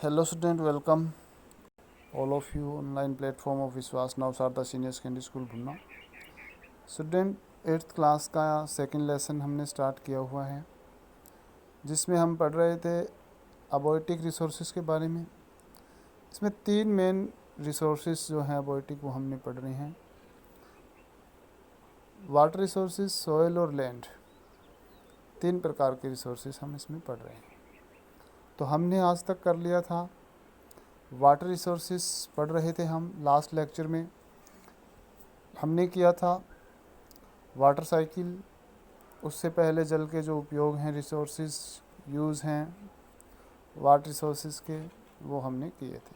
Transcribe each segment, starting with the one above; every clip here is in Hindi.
Hello student, welcome all of you online platform of Vishwas Navsarda senior secondary school Bhunna. Student 8th class का सेकंड लेसन हमने स्टार्ट किया हुआ है, जिसमें हम पढ़ रहे थे अबॉयटिक रिसोर्सेज के बारे में। इसमें 3 मेन रिसोर्सेज जो हैं अबॉयटिक, वो हमने पढ़ रहे हैं। वाटर रिसोर्सेज, सॉइल और लैंड, 3 प्रकार के रिसोर्सेज हम इसमें पढ़ रहे हैं। तो हमने आज तक कर लिया था वाटर रिसोर्सेज पढ़ रहे थे हम। लास्ट लेक्चर में हमने किया था वाटर साइकिल, उससे पहले जल के जो उपयोग हैं, रिसोर्सेज यूज़ हैं वाटर रिसोर्सेज के, वो हमने किए थे।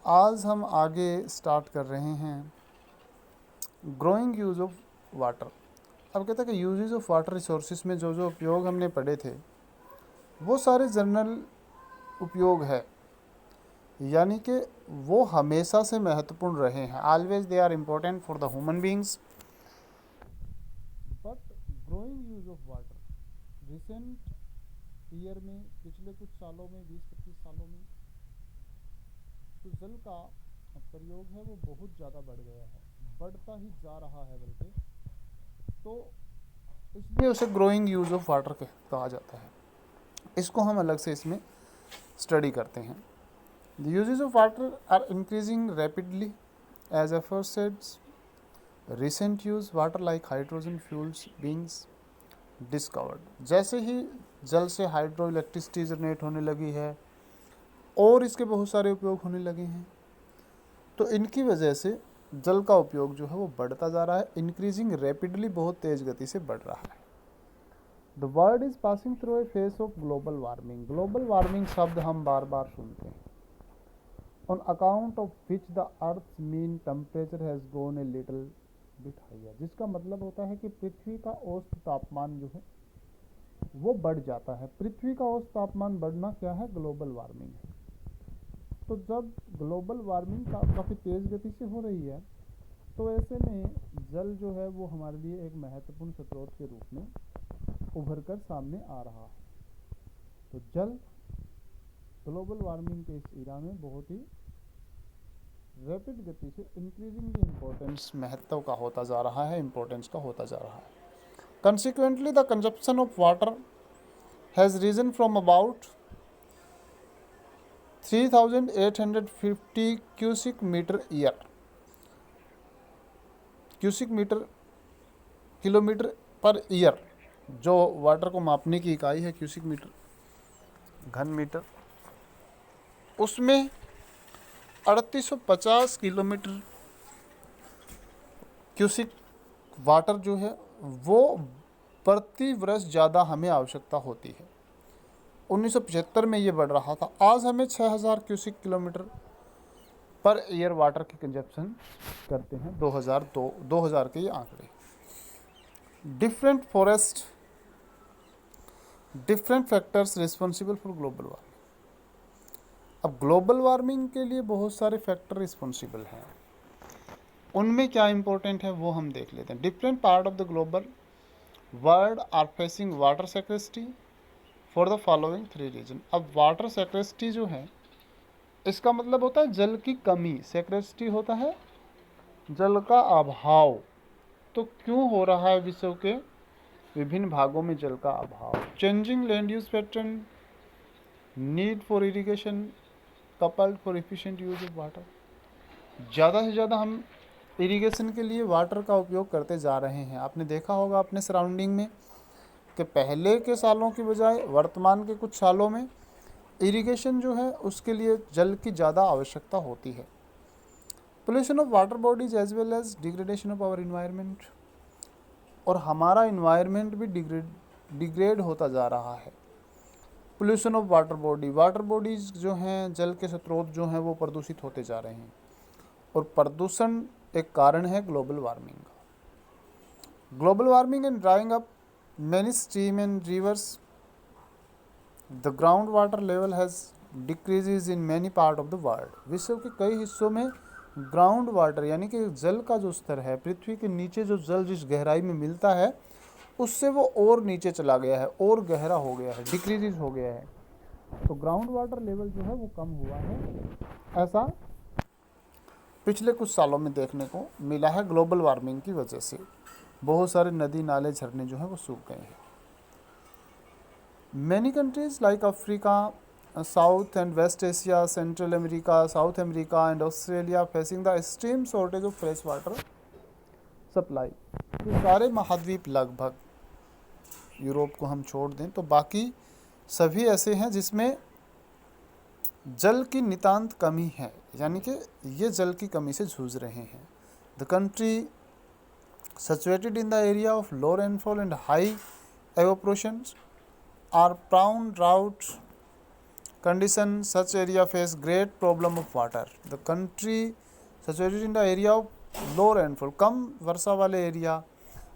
आज हम आगे स्टार्ट कर रहे हैं ग्रोइंग यूज़ ऑफ वाटर। अब कहते हैं कि यूजेज ऑफ वाटर रिसोर्सेज में जो जो उपयोग हमने पढ़े थे वो सारे जनरल उपयोग है, यानी कि वो हमेशा से महत्वपूर्ण रहे हैं। Always they are important for the human beings, but growing use of water recent year में, पिछले कुछ सालों में, 20-25 सालों में, तो जल का प्रयोग है वो बहुत ज़्यादा बढ़ गया है, बढ़ता ही जा रहा है बल्कि, तो इसलिए उसे ग्रोइंग यूज ऑफ वाटर कहा जाता है। इसको हम अलग से इसमें स्टडी करते हैं। The uses of water are increasing rapidly as efforts said. Recent use water like hydrogen fuels being discovered. जैसे ही जल से हाइड्रो इलेक्ट्रिसिटी जनरेट होने लगी है और इसके बहुत सारे उपयोग होने लगे हैं, तो इनकी वजह से जल का उपयोग जो है वो बढ़ता जा रहा है। इंक्रीजिंग रैपिडली, बहुत तेज गति से बढ़ रहा है। The world is passing through A phase of global warming. Global warming शब्द हम बार बार सुनते हैं। On account of which the Earth's mean temperature has gone a little bit higher, जिसका मतलब होता है कि पृथ्वी का औसत तापमान जो है वो बढ़ जाता है। पृथ्वी का औसत तापमान बढ़ना क्या है? ग्लोबल वार्मिंग है। तो जब ग्लोबल वार्मिंग काफ़ी तेज़ गति से हो रही है, तो ऐसे में जल जो है वो हमारे लिए एक महत्वपूर्ण स्रोत के रूप में उभर कर सामने आ रहा है। तो जल ग्लोबल वार्मिंग के इस इरा में बहुत ही रैपिड गति से इंक्रीजिंग इम्पोर्टेंस, महत्व का होता जा रहा है, इम्पोर्टेंस का होता जा रहा है। Consequently the consumption of water has risen from about 3850 cubic meter year, cubic meter kilometer per year, जो वाटर को मापने की इकाई है, क्यूसिक मीटर घन मीटर, उसमें 3850 किलोमीटर क्यूसिक वाटर जो है वो प्रति वर्ष ज़्यादा हमें आवश्यकता होती है। 1975 में ये बढ़ रहा था, आज हमें 6000 cubic kilometer per year water की कंजप्शन करते हैं। 2000 के ये आंकड़े। Different forest, different factors responsible for global warming. अब ग्लोबल वार्मिंग के लिए बहुत सारे फैक्टर रिस्पॉन्सिबल हैं, उनमें क्या इंपॉर्टेंट है वो हम देख लेते हैं। Different part of the global world are facing water scarcity for the following 3 reason. अब वाटर सेक्रेसिटी जो है, इसका मतलब होता है जल की कमी। सेक्रेसिटी होता है जल का अभाव। तो क्यों हो रहा है विश्व के विभिन्न भागों में जल का अभाव? Changing land use pattern, need for irrigation coupled for efficient use of water. ज़्यादा से ज़्यादा हम इरिगेशन के लिए वाटर का उपयोग करते जा रहे हैं। आपने देखा होगा अपने सराउंडिंग में कि पहले के सालों की बजाय वर्तमान के कुछ सालों में इरिगेशन जो है उसके लिए जल की ज़्यादा आवश्यकता होती है। Pollution of water bodies as well as degradation of our environment, और हमारा इन्वायरमेंट भी डिग्रेड होता जा रहा है। Pollution of water body, water bodies जो हैं, जल के स्रोत जो हैं वो प्रदूषित होते जा रहे हैं, और प्रदूषण एक कारण है ग्लोबल वार्मिंग का। Global warming and drawing up many stream and reverse, the ground water level has decreases in many part of the world. विश्व के कई हिस्सों में ग्राउंड वाटर यानी कि जल का जो स्तर है, पृथ्वी के नीचे जो जल जिस गहराई में मिलता है उससे वो और नीचे चला गया है, और गहरा हो गया है, डिक्रीज हो गया है। तो ग्राउंड वाटर लेवल जो है वो कम हुआ है, ऐसा पिछले कुछ सालों में देखने को मिला है ग्लोबल वार्मिंग की वजह से। बहुत सारे नदी नाले झरने जो हैं वो सूख गए हैं। Many countries like Africa, south and west Asia, central America, south America and Australia facing the extreme shortage of fresh water supply. तो सारे महाद्वीप लगभग, यूरोप को हम छोड़ दें तो बाकी सभी ऐसे हैं जिसमें जल की नितांत कमी है, यानी कि ये जल की कमी से जूझ रहे हैं। The country situated in the area of low rainfall and high evaporation are prone drought condition. Such area face great problem of water. The country situated in the area of low rainfall, कम वर्षा वाले एरिया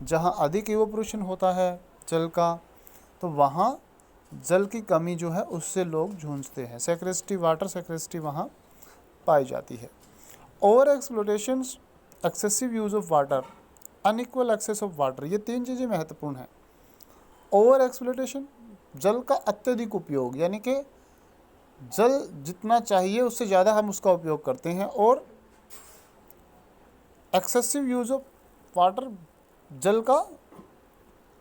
जहाँ अधिक इवोपोरेशन होता है जल का, तो वहाँ जल की कमी जो है उससे लोग जूझते हैं। सेक्रेसिटी, वाटर सेक्रेसिटी वहाँ पाई जाती है। Over exploitation, excessive use of water, unequal access of water, ये तीन चीज़ें महत्वपूर्ण हैं। ओवर एक्सप्लोटेशन, जल का अत्यधिक उपयोग, यानी कि जल जितना चाहिए उससे ज़्यादा हम उसका उपयोग करते हैं। और एक्सेसिव यूज़ ऑफ वाटर, जल का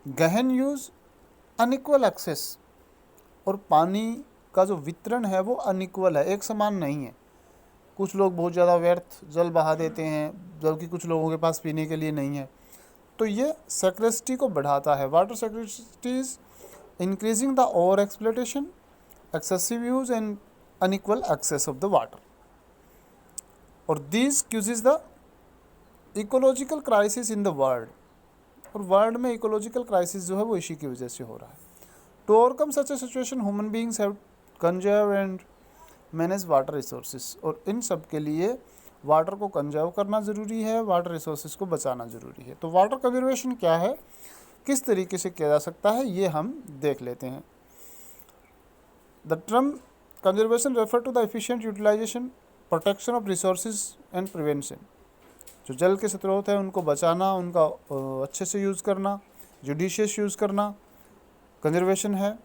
गहन यूज़। अनइक्वल एक्सेस, और पानी का जो वितरण है वो अनइक्वल है, एक समान नहीं है। कुछ लोग बहुत ज़्यादा व्यर्थ जल बहा देते हैं जबकि कुछ लोगों के पास पीने के लिए नहीं है, तो ये सेक्रेसिटी को बढ़ाता है। Water scarcity is increasing the over exploitation, excessive use and unequal access of the water. और this causes the ecological crisis in the world, और वर्ल्ड में इकोलॉजिकल क्राइसिस जो है वो इसी की वजह से हो रहा है। To overcome such a situation human beings have conserve and manage water resources, और इन सब के लिए वाटर को कंजर्व करना ज़रूरी है, वाटर रिसोर्सेज को बचाना ज़रूरी है। तो वाटर कंजर्वेशन क्या है, किस तरीके से किया जा सकता है, ये हम देख लेते हैं। The term conservation refer to the efficient utilization, protection of resources and prevention. जो जल के स्रोत हैं उनको बचाना, उनका अच्छे से यूज़ करना, जुडिशियस यूज़ करना कंजर्वेशन है।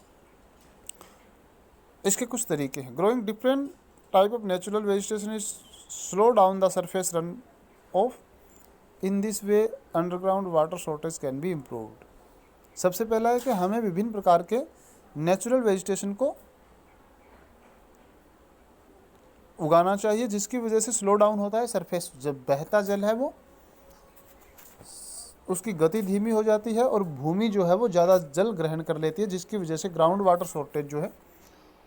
इसके कुछ तरीके हैं। Growing different type of natural vegetation is slow down the surface run of, in this way underground water shortage can be improved. सबसे पहला है कि हमें विभिन्न प्रकार के नेचुरल वेजिटेशन को उगाना चाहिए जिसकी वजह से स्लो डाउन होता है सरफेस, जब बहता जल है वो उसकी गति धीमी हो जाती है और भूमि जो है वो ज़्यादा जल ग्रहण कर लेती है, जिसकी वजह से ग्राउंड वाटर शॉर्टेज जो है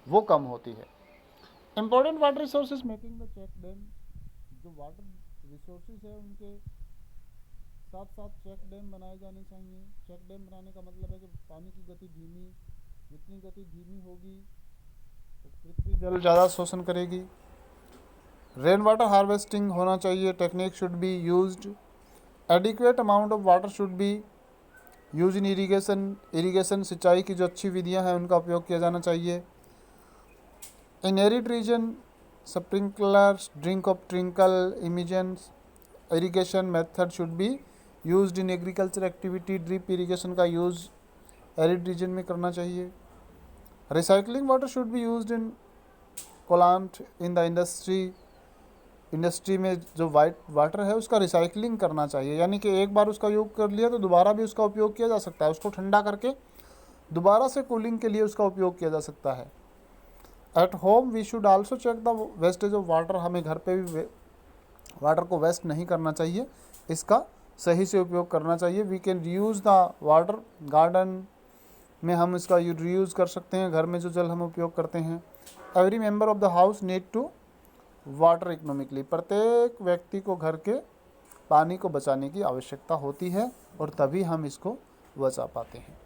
वो कम होती है। Important water resources making the check dam, जो वाटर रिसोर्सेज है उनके साथ साथ चेक डैम बनाए जाने चाहिए। चेक डैम बनाने का मतलब है कि पानी की गति धीमी, जितनी गति धीमी होगी तो पृथ्वी जल ज़्यादा शोषण करेगी। रेन वाटर हार्वेस्टिंग होना चाहिए, technique should be used. Adequate amount of water should B use in irrigation, सिंचाई की जो अच्छी विधियां हैं उनका उपयोग किया जाना चाहिए। In arid region sprinklers, drink of trickle इमिजेंस, irrigation method should be used in agriculture activity. Drip irrigation का यूज़ एरिड रीजन में करना चाहिए। Recycling water should be used in coolant in the industry में जो वाइट वाटर है उसका रिसाइकलिंग करना चाहिए, यानी कि एक बार उसका उपयोग कर लिया तो दोबारा भी उसका उपयोग किया जा सकता है। उसको ठंडा करके दोबारा से कूलिंग के लिए उसका उपयोग किया जा सकता है। At home we should also check the wastage of water, हमें घर पे भी वाटर को वेस्ट नहीं करना चाहिए, इसका सही से उपयोग करना चाहिए। We can reuse the water, garden में हम इसका रीयूज़ कर सकते हैं, घर में जो जल हम उपयोग करते हैं। Every member of the house need to water economically, प्रत्येक व्यक्ति को घर के पानी को बचाने की आवश्यकता होती है और तभी हम इसको बचा पाते हैं।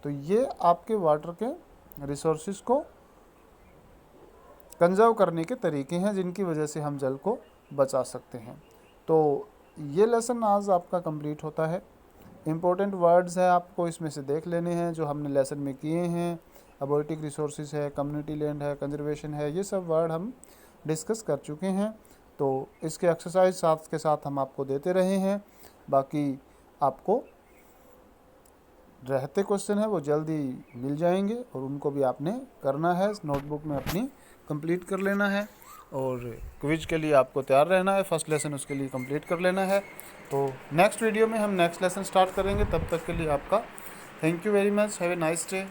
तो ये आपके वाटर के रिसोर्सेज को कंजर्व करने के तरीके हैं जिनकी वजह से हम जल को बचा सकते हैं। तो ये लेसन आज आपका कंप्लीट होता है। इम्पोर्टेंट वर्ड्स हैं आपको इसमें से देख लेने हैं जो हमने लेसन में किए हैं। अबोटिक रिसोर्सेज है, कम्युनिटी लैंड है, कंजर्वेशन है, ये सब वर्ड हम डिस्कस कर चुके हैं। तो इसके एक्सरसाइज साथ के साथ हम आपको देते रहे हैं। बाकी आपको रहते क्वेश्चन है वो जल्दी मिल जाएंगे और उनको भी आपने करना है, नोटबुक में अपनी कंप्लीट कर लेना है। और क्विज के लिए आपको तैयार रहना है, फर्स्ट लेसन उसके लिए कंप्लीट कर लेना है। तो नेक्स्ट वीडियो में हम नेक्स्ट लेसन स्टार्ट करेंगे, तब तक के लिए आपका thank you very much, have a nice day.